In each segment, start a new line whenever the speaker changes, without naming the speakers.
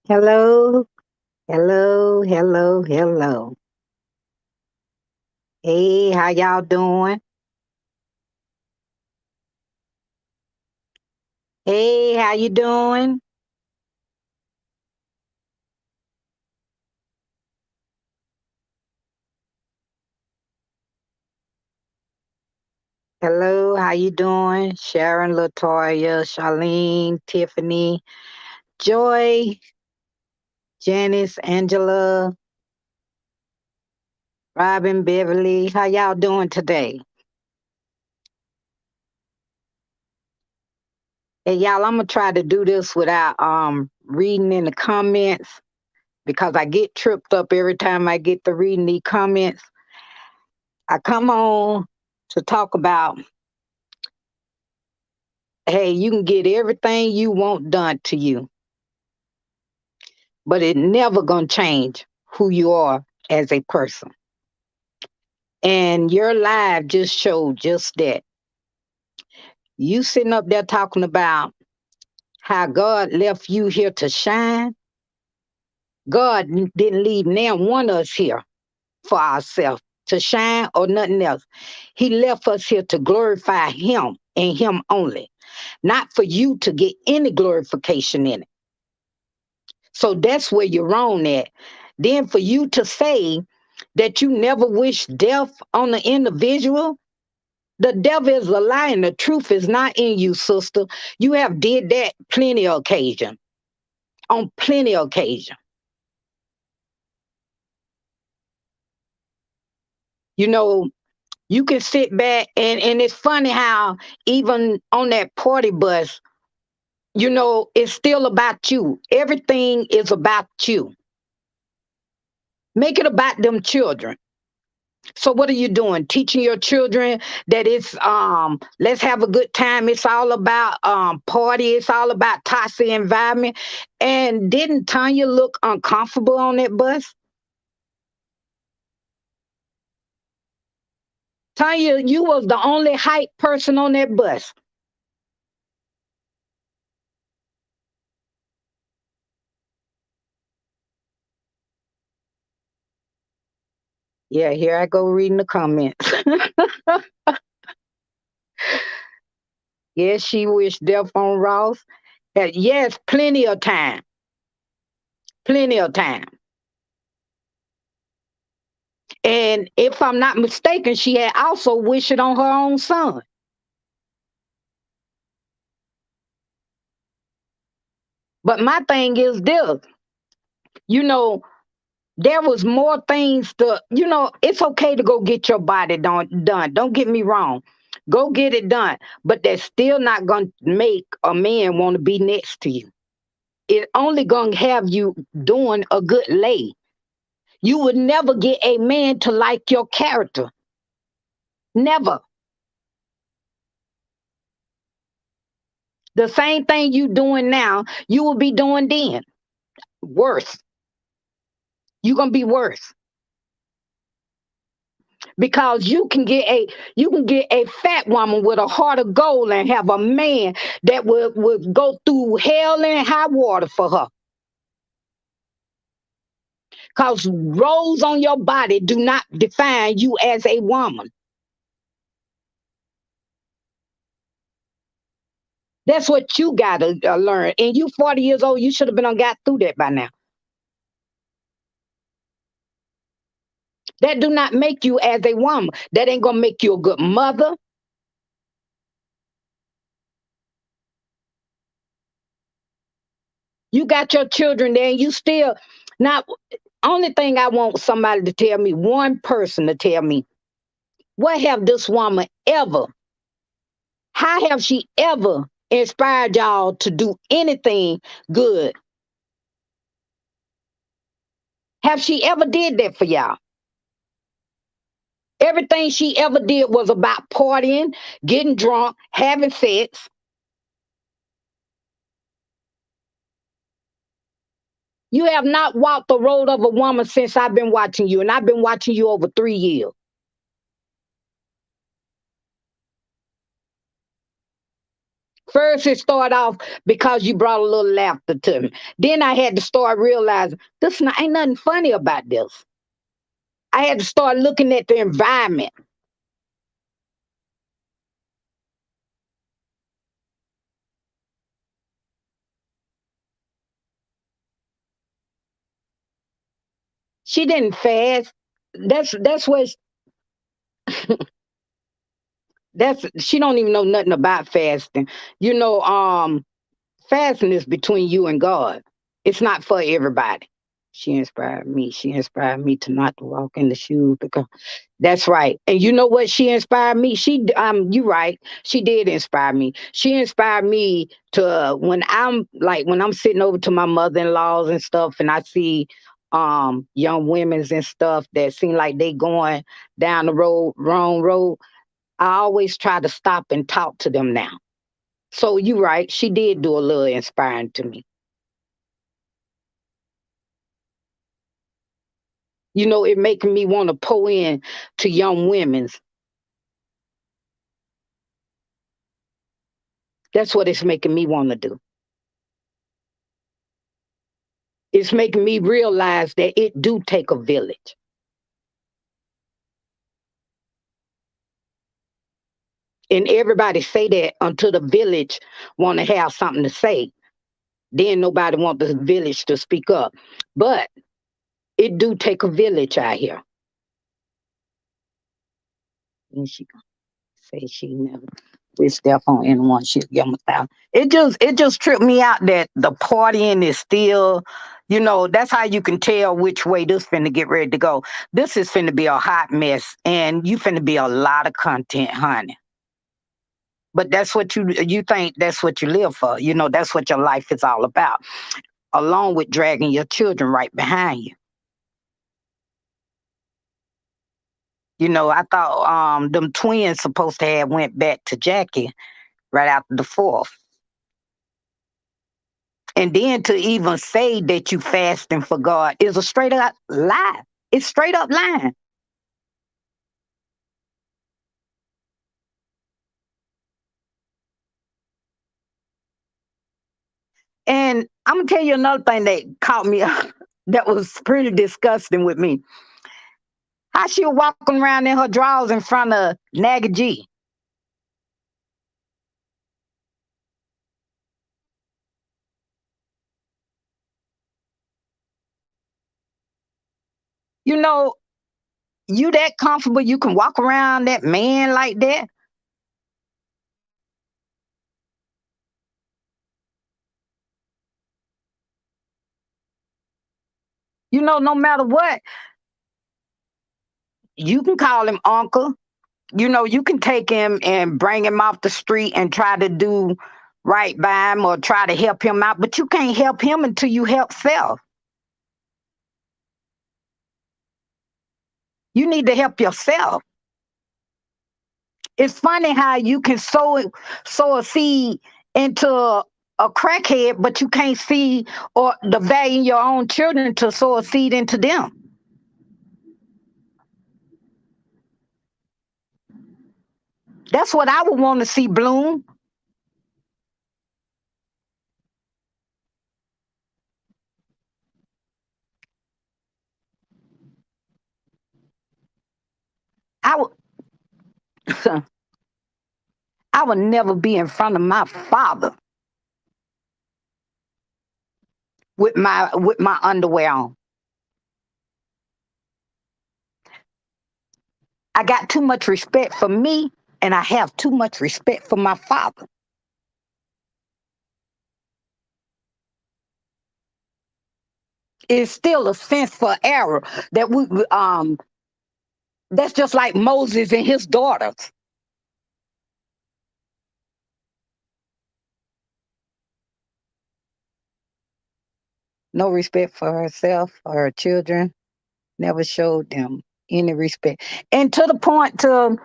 Hello, hello, hello, hello. Hey, how y'all doing? Hey, how you doing? Hello, how you doing? Sharon, Latoya, Charlene, Tiffany, Joy, Janice, Angela, Robin, Beverly. How y'all doing today? Hey, y'all, I'm gonna try to do this without reading in the comments because I get tripped up every time I get to reading the comments. I come on to talk about, hey, you can get everything you want done to you, but it never gonna change who you are as a person. And your life just showed just that. You sitting up there talking about how God left you here to shine. God didn't leave now one of us here for ourselves to shine or nothing else. He left us here to glorify Him and Him only, not for you to get any glorification in it. So that's where you're wrong at. Then for you to say that you never wish death on the individual, the devil is a lie and the truth is not in you, sister. You have did that plenty of occasion, on plenty of occasion. You know, you can sit back and it's funny how even on that party bus, it's still about you. Everything is about you. Make it about them children. So what are you doing? Teaching your children that it's let's have a good time. It's all about party. It's all about toxic environment. And didn't Tanya look uncomfortable on that bus? Tanya, you was the only hype person on that bus. Yeah, here I go reading the comments. Yes, she wished death on Ross. Yes, plenty of time. Plenty of time. And if I'm not mistaken, she had also wished it on her own son. But my thing is this, you know, there was more things it's okay to go get your body done. Don't get me wrong. Go get it done. But that's still not going to make a man want to be next to you. It only going to have you doing a good lay. You would never get a man to like your character. Never. The same thing you doing now, you will be doing then. Worse. You're going to be worse. Because you can get a fat woman with a heart of gold and have a man that will go through hell and high water for her. Because roles on your body do not define you as a woman. That's what you gotta learn. And you 40 years old, you should have been on got through that by now. That do not make you as a woman. That ain't gonna make you a good mother. You got your children there, and you still not. Only thing I want somebody to tell me, one person to tell me, what have this woman ever, how have she ever inspired y'all to do anything good? Have she ever did that for y'all? Everything she ever did was about partying, getting drunk, having sex. You have not walked the road of a woman since I've been watching you, and I've been watching you over 3 years. First, it started off because you brought a little laughter to me. Then I had to start realizing ain't nothing funny about this. I had to start looking at the environment. She didn't fast. That's what that's she don't even know nothing about fasting. You know, fasting is between you and God. It's not for everybody. She inspired me. She inspired me to not to walk in the shoes because that's right. And you know what she inspired me? You right. She did inspire me. She inspired me to when I'm sitting over to my mother-in-laws and stuff and I see young women's and stuff that seem like they going down the road, wrong road. I always try to stop and talk to them now. So you right. She did do a little inspiring to me. You know, it making me want to pour in to young women's. That's what it's making me want to do. It's making me realize that it do take a village. And everybody say that until the village want to have something to say. Then nobody want the village to speak up. But it do take a village out here. And she say she never wish death on anyone. She'll give them 1,000. It just tripped me out that the partying is still, that's how you can tell which way this finna get ready to go. This is finna be a hot mess, and you finna be a lot of content, honey. But that's what you think that's what you live for. That's what your life is all about, along with dragging your children right behind you. I thought them twins supposed to have went back to Jackie right after the fourth. And then to even say that you fasting for God is a straight up lie. It's straight up lying. And I'm gonna tell you another thing that caught me up that was pretty disgusting with me. How she was walking around in her drawers in front of Naggy G. You know, you that comfortable, you can walk around that man like that. No matter what, you can call him uncle. You can take him and bring him off the street and try to do right by him or try to help him out, but you can't help him until you help self. You need to help yourself. It's funny how you can sow a seed into a crackhead, but you can't see or the value in your own children to sow a seed into them. That's what I would want to see bloom. I would I would never be in front of my father with my underwear on. I got too much respect for me and I have too much respect for my father. It's still a sense for error that that's just like Moses and his daughters. No respect for herself or her children, never showed them any respect. And to the point to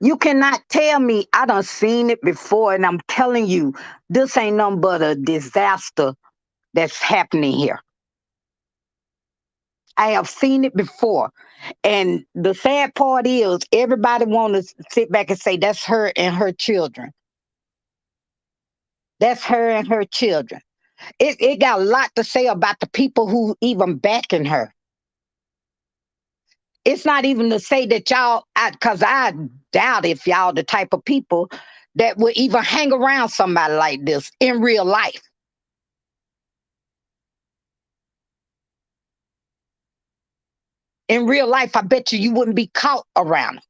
you cannot tell me I done seen it before, and I'm telling you, this ain't nothing but a disaster that's happening here. I have seen it before. And the sad part is everybody want to sit back and say that's her and her children. That's her and her children. It got a lot to say about the people who even backing her. It's not even to say that y'all, because I doubt if y'all the type of people that would even hang around somebody like this in real life. In real life, I bet you wouldn't be caught around them.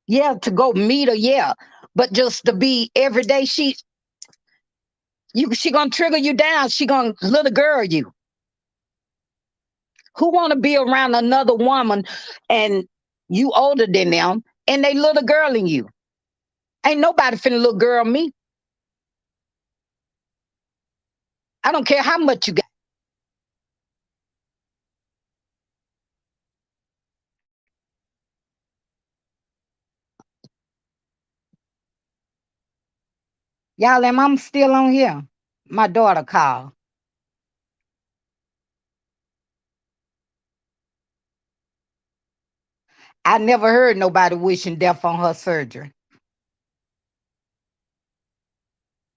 Yeah, to go meet her, yeah. But just to be every day, she gonna trigger you down. She gonna little girl you. Who wanna be around another woman and you older than them and they little girling you? Ain't nobody finna little girl me. I don't care how much you got. Y'all, am I'm still on here? My daughter called. I never heard nobody wishing death on her surgery.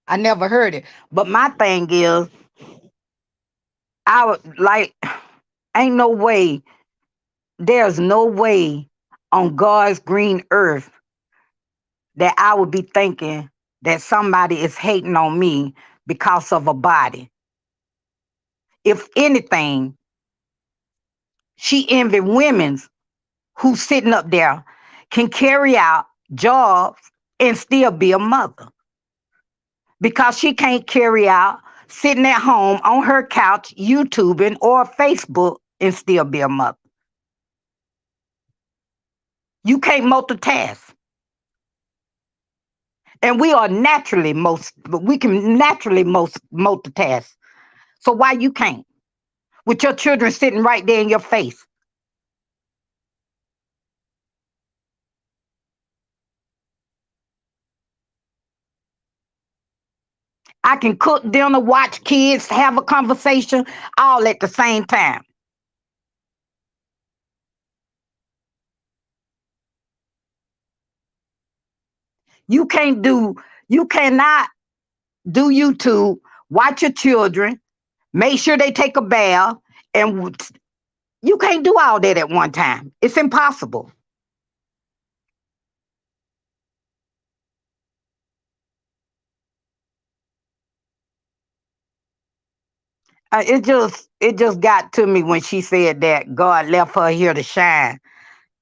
I never heard it. But my thing is, I would like, ain't no way, there's no way on God's green earth that I would be thinking that somebody is hating on me because of a body. If anything, she envy women's who's sitting up there can carry out jobs and still be a mother because she can't carry out sitting at home on her couch, YouTubing or Facebook and still be a mother. You can't multitask. And we can naturally most multitask. So why you can't? With your children sitting right there in your face. I can cook dinner, watch kids, have a conversation, all at the same time. You can't do, you cannot do YouTube, watch your children, make sure they take a bath, and you can't do all that at one time. It's impossible. It just got to me when she said that God left her here to shine.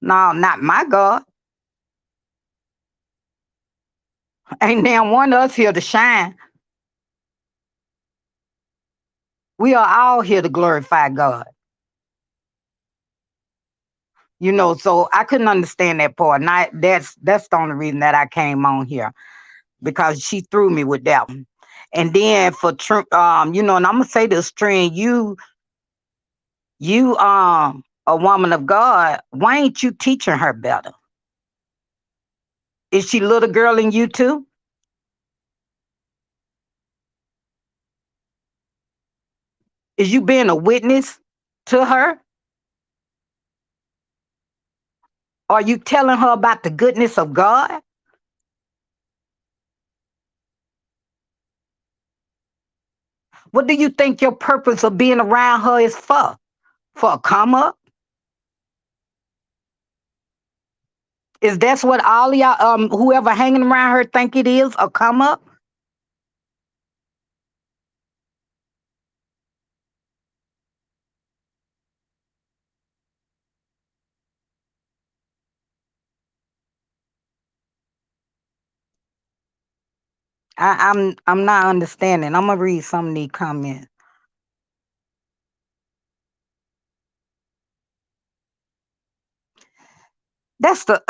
No, not my God. Ain't now one of us here to shine. We are all here to glorify God. So I couldn't understand that part. And that's the only reason that I came on here because she threw me with that one. And then and I'm gonna say this, Trent, you a woman of God. Why ain't you teaching her better? Is she little girl in you too? Is you being a witness to her? Are you telling her about the goodness of God? What do you think your purpose of being around her is for? For a come up? Is that's what all y'all whoever hanging around her think it is, a come up? I'm not understanding. I'm gonna read some of these comments. That's the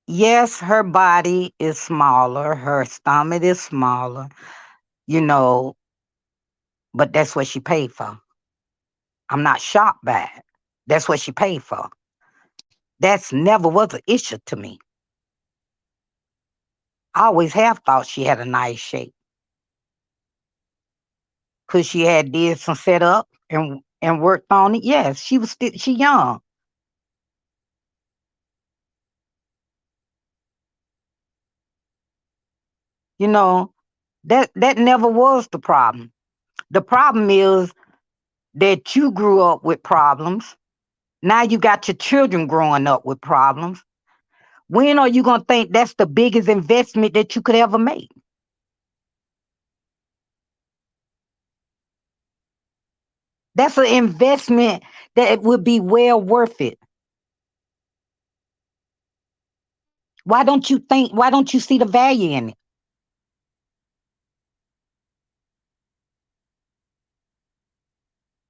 yes, her body is smaller, her stomach is smaller, you know, but that's what she paid for. I'm not shocked by it. That's what she paid for. That's never was an issue to me. I always have thought she had a nice shape because she had did some setup and and worked on it. Yes, she was still she young. You know, that never was the problem. The problem is that you grew up with problems. Now you got your children growing up with problems. When are you going to think that's the biggest investment that you could ever make? That's an investment that would be well worth it. Why don't you see the value in it?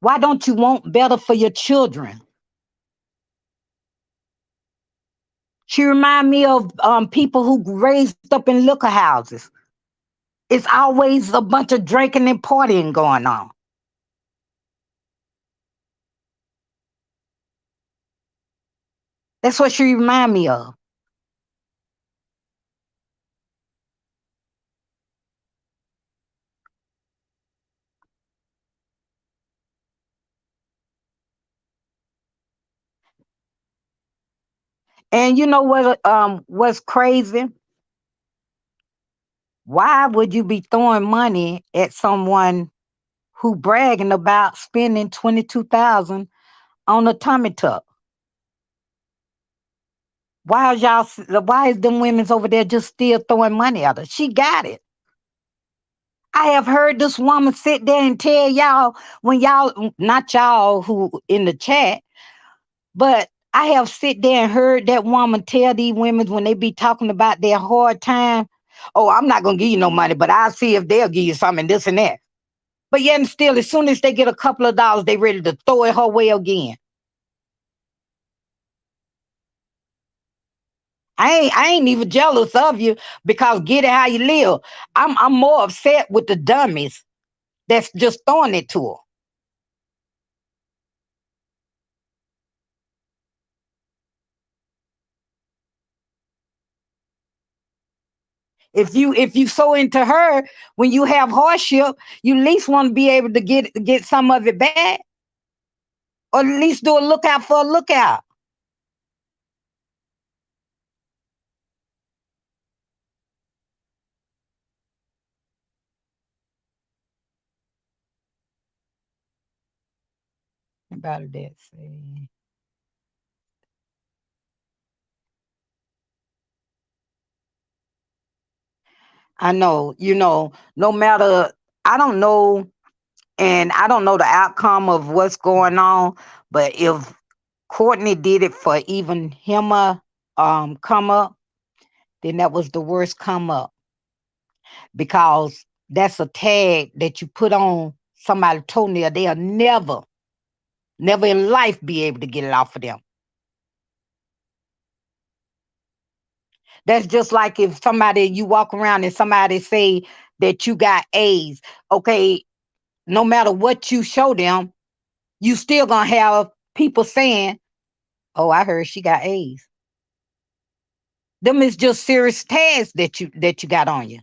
Why don't you want better for your children? She remind me of people who raised up in liquor houses. It's always a bunch of drinking and partying going on. That's what she remind me of. And you know what? What's crazy? Why would you be throwing money at someone who bragging about spending 22,000 on a tummy tuck? Why is them women's over there just still throwing money at her? She got it. I have heard this woman sit there and tell y'all when y'all, not y'all who in the chat, but I have sit there and heard that woman tell these women when they be talking about their hard time, oh, I'm not gonna give you no money, but I'll see if they'll give you something, this and that. But yet and still, as soon as they get a couple of dollars, they ready to throw it her way again. I ain't even jealous of you because get it how you live. I'm more upset with the dummies that's just throwing it to her. If you so into her, when you have hardship, you at least want to be able to get some of it back, or at least do a lookout for a lookout. About that, say. I know, no matter. I don't know, and I don't know the outcome of what's going on. But if Courtney did it for even him come up, then that was the worst come up because that's a tag that you put on somebody toenail. They'll never in life be able to get it off of them. That's just like if somebody you walk around and somebody say that you got AIDS. Okay, no matter what you show them, you still gonna have people saying, "Oh, I heard she got AIDS." Them is just serious tags that you got on you.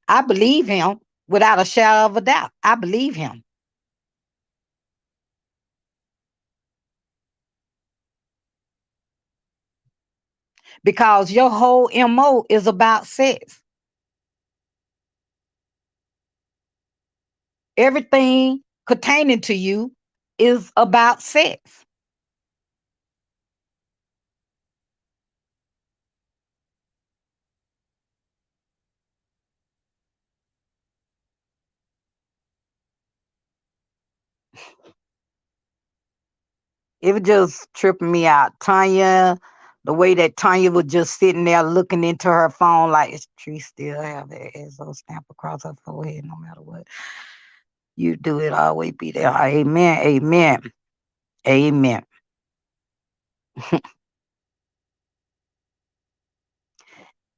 I believe him without a shadow of a doubt. I believe him because your whole MO is about sex. Everything pertaining to you is about sex. It was just tripping me out. Tanya, the way that Tanya was just sitting there looking into her phone like, is Tree still have that SO stamp across her forehead no matter what you do, it always be there. Amen. Amen. Amen.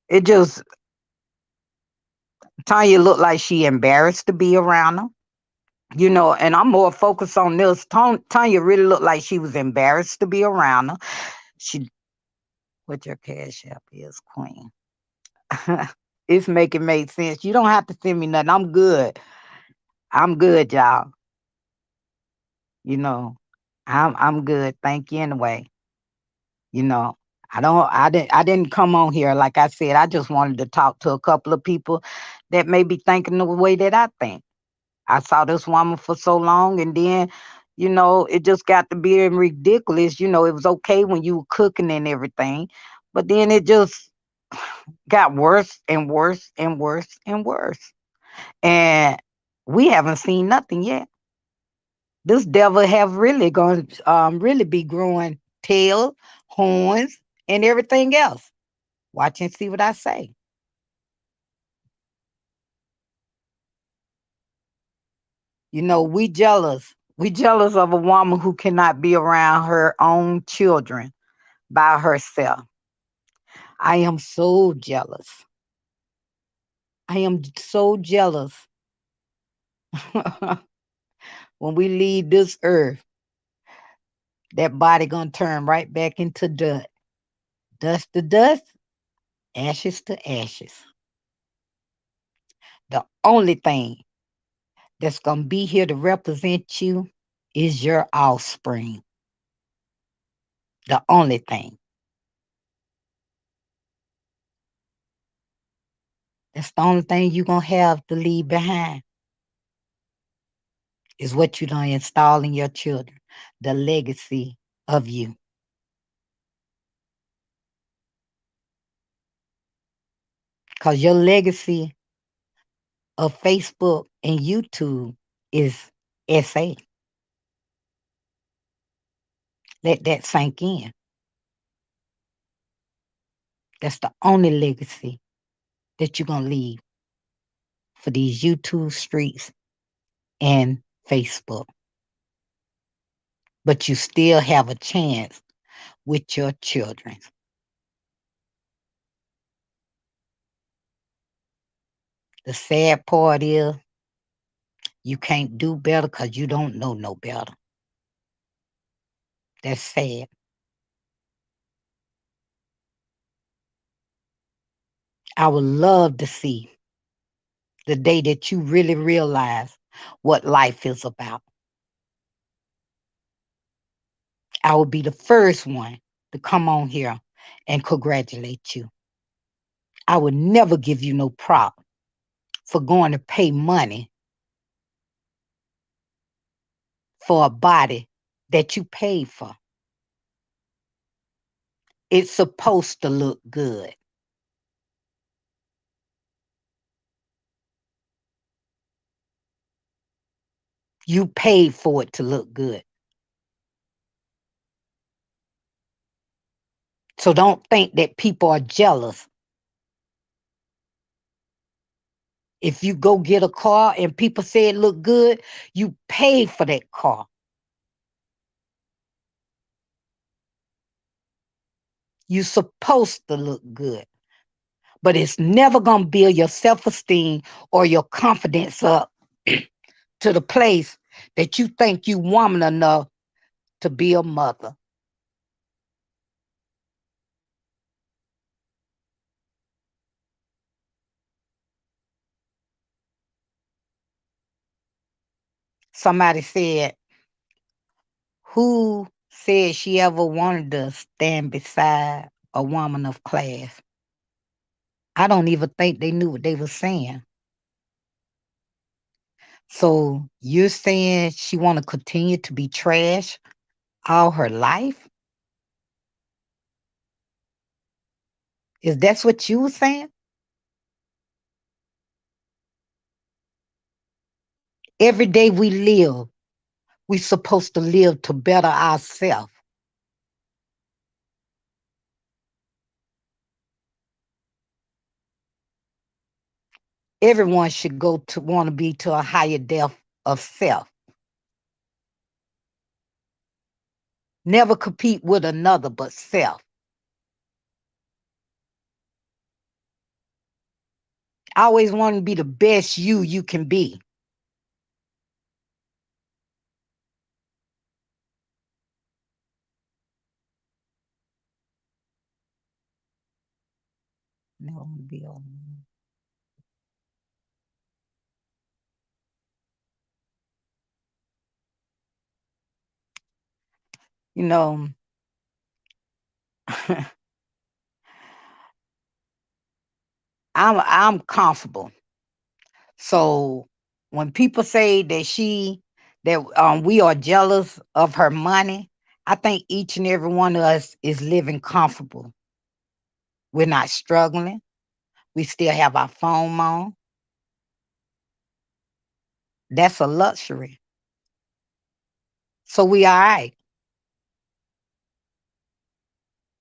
It just, Tanya looked like she embarrassed to be around her. And I'm more focused on this. Tanya really looked like she was embarrassed to be around her. She, what your cash app is, Queen. It's making make sense. You don't have to send me nothing. I'm good. I'm good, y'all. You know, I'm good. Thank you anyway. You know, I didn't come on here like I said. I just wanted to talk to a couple of people that may be thinking the way that I think. I saw this woman for so long, and then, it just got to be ridiculous. It was okay when you were cooking and everything, but then it just got worse and worse and worse and worse. And we haven't seen nothing yet. This devil have really going to really be growing tail, horns, and everything else. Watch and see what I say. We jealous. We jealous of a woman who cannot be around her own children by herself. I am so jealous. I am so jealous. When we leave this earth, that body gonna turn right back into dust. Dust to dust, ashes to ashes. The only thing that's gonna be here to represent you is your offspring. The only thing. That's the only thing you're gonna have to leave behind is what you done install in your children. The legacy of you. Because your legacy of Facebook and YouTube is SA. Let that sink in. That's the only legacy that you're gonna leave for these YouTube streets and Facebook. But you still have a chance with your children. The sad part is you can't do better because you don't know no better. That's sad. I would love to see the day that you really realize what life is about. I will be the first one to come on here and congratulate you. I would never give you no prop for going to pay money for a body that you paid for. It's supposed to look good. You paid for it to look good. So don't think that people are jealous. If you go get a car and people say it look good, you paid for that car. You're supposed to look good. But it's never going to build your self-esteem or your confidence up to the place that you think you woman enough to be a mother. Somebody said, who said she ever wanted to stand beside a woman of class? I don't even think they knew what they were saying. So you're saying she want to continue to be trash all her life? Is that what you were saying? Every day we live, we supposed to live to better ourselves. Everyone should go to want to be to a higher depth of self. Never compete with another but self. I always want to be the best you can be. Never want to be alone. You know, I'm comfortable. So when people say that we are jealous of her money, I think each and every one of us is living comfortable. We're not struggling. We still have our phone on. That's a luxury. So we all right,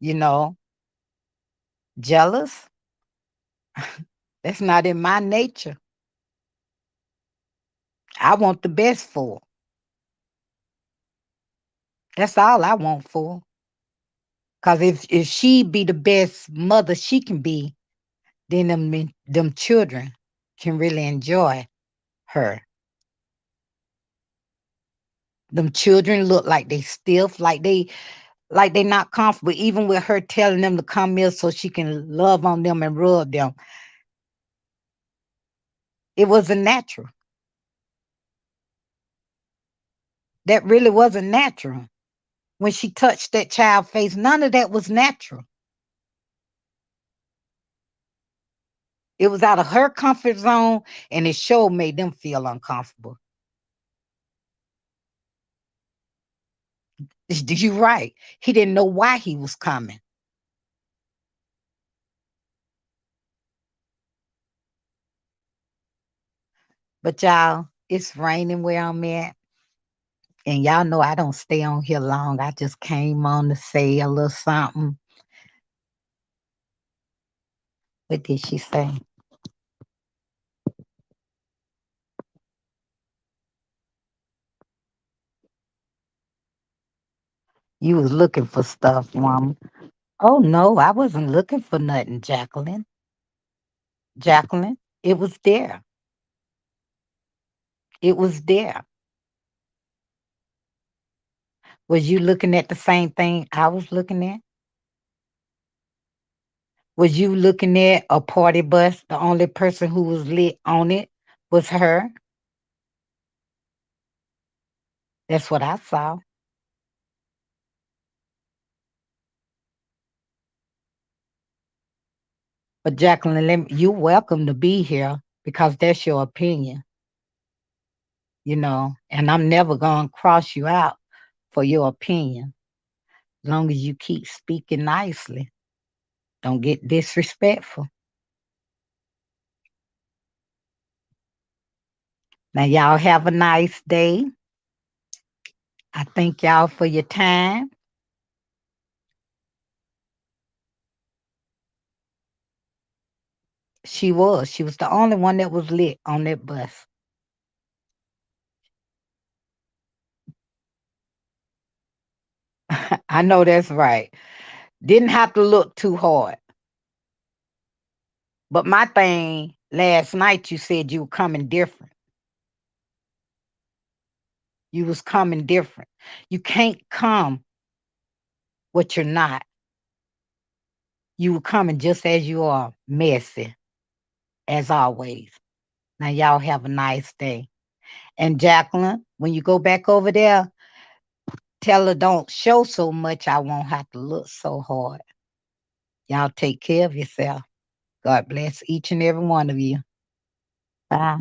you know. Jealous? That's not in my nature. I want the best for her. That's all I want for her. Cause if she be the best mother she can be, then them children can really enjoy her. Them children look like they stiff, like they not comfortable, even with her telling them to come here so she can love on them and rub them. It wasn't natural. That really wasn't natural. When she touched that child's face, none of that was natural. It was out of her comfort zone, and it sure made them feel uncomfortable. You right. He didn't know why he was coming. But y'all, it's raining where I'm at. And y'all know I don't stay on here long. I just came on to say a little something. What did she say? You was looking for stuff, woman. Oh no, I wasn't looking for nothing, Jacqueline. Jacqueline, it was there. It was there. Was you looking at the same thing I was looking at? Was you looking at a party bus? The only person who was lit on it was her. That's what I saw. But Jacqueline, you're welcome to be here because that's your opinion, and I'm never going to cross you out for your opinion. As long as you keep speaking nicely, don't get disrespectful. Now, y'all have a nice day. I thank y'all for your time. She was. She was the only one that was lit on that bus. I know that's right. Didn't have to look too hard. But my thing last night, you said you were coming different. You was coming different. You can't come what you're not. You were coming just as you are, messy, as always. Now, y'all have a nice day. And Jacqueline, when you go back over there, tell her don't show so much. I won't have to look so hard. Y'all take care of yourself. God bless each and every one of you. Bye.